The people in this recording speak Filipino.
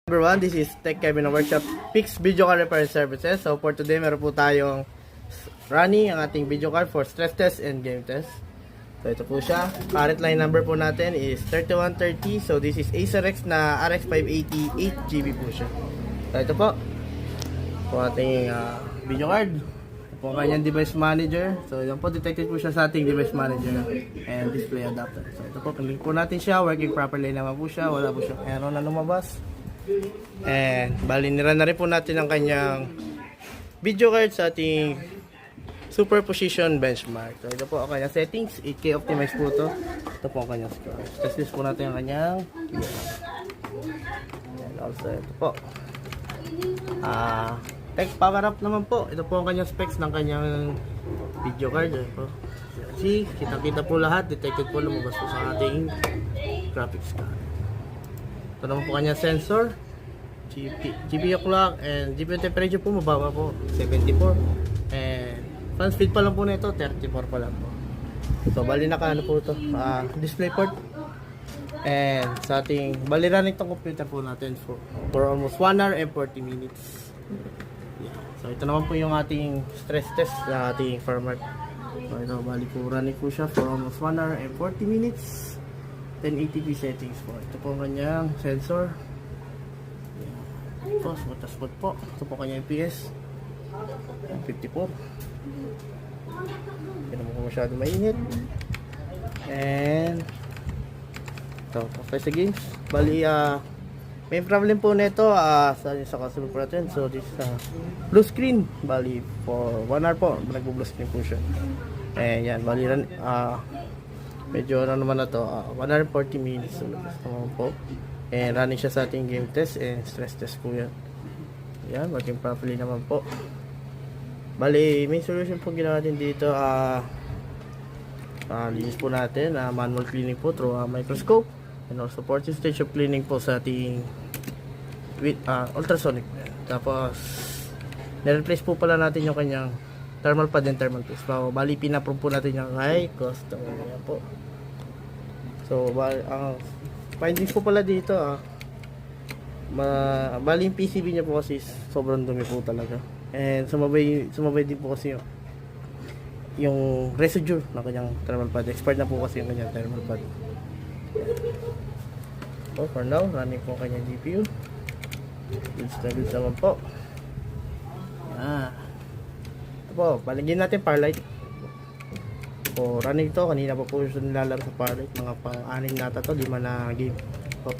Everyone, this is Tech Kevin ng Workshop Pix Video Card Repair Services. So for today, meron po tayong running ang ating video card for stress test and game test. So ito po siya. Current line number po natin is 3130. So this is Acer X na RX 580 8GB po siya. So ito po ating video card. Ito po ang kanyang device manager. So yan po, detected po siya sa ating device manager and display adapter. So ito po, click po natin siya. Working properly naman po siya. Wala po siyang error na lumabas. And bali nira na rin po natin ang kanyang video card sa ating superposition benchmark. So ito po ang kanyang settings, 8K optimized po ito. Ito po ang kanyang score. Test list po natin ang kanyang and also ito po tech power up naman po. Ito po ang kanyang specs ng kanyang video card. Ito po. See, kita po lahat, detected po, lumabas po sa ating graphics card. Ito naman po kanyang sensor, GPU clock, and GPU temperature po mababa po, 74. And fan speed pa lang po nito, 34 pa lang po. So bali naka ano po ito, display port. And sa ating bali running itong computer po natin for almost 1 hour and 40 minutes. Yeah. So ito naman po yung ating stress test sa ating firmware. So ito bali po running po siya for almost 1 hour and 40 minutes. 1080p settings po. Ito po ang kanyang sensor. Ito, spot po. Ito po kanyang FPS. 54. Hindi naman po masyado mainit. And ito, okay sa games. Bali, may problem po nito sa customer po natin. So this blue screen. Bali, for 1 hour po, nagbo-blue screen po siya. And yan, bali medyo ano naman na to, 140 minutes naman po. And running siya sa ating game test and stress test po yan. Yan, working properly naman po. Bali, may solution po ginawa din dito. Linis po natin, manual cleaning po through microscope. And also portion stage of cleaning po sa ating with ultrasonic. Tapos nireplace po pala natin yung kanyang thermal pad and thermal paste. Bali, pinaprove po natin yung high cost. Ayan po. So, ang findings po pala dito, bali yung PCB niya po kasi sobrang dumi po talaga. And sumabay din po kasi yung residue ng kanyang thermal pad. Expired na po kasi yung kanyang thermal pad. So, for now, running po kanyang GPU. Goods naman po. Po, paligyan natin power light. So, running to, kanina pa po siya nilalaro sa power light, mga pang-anim nata to, 5 na game. So,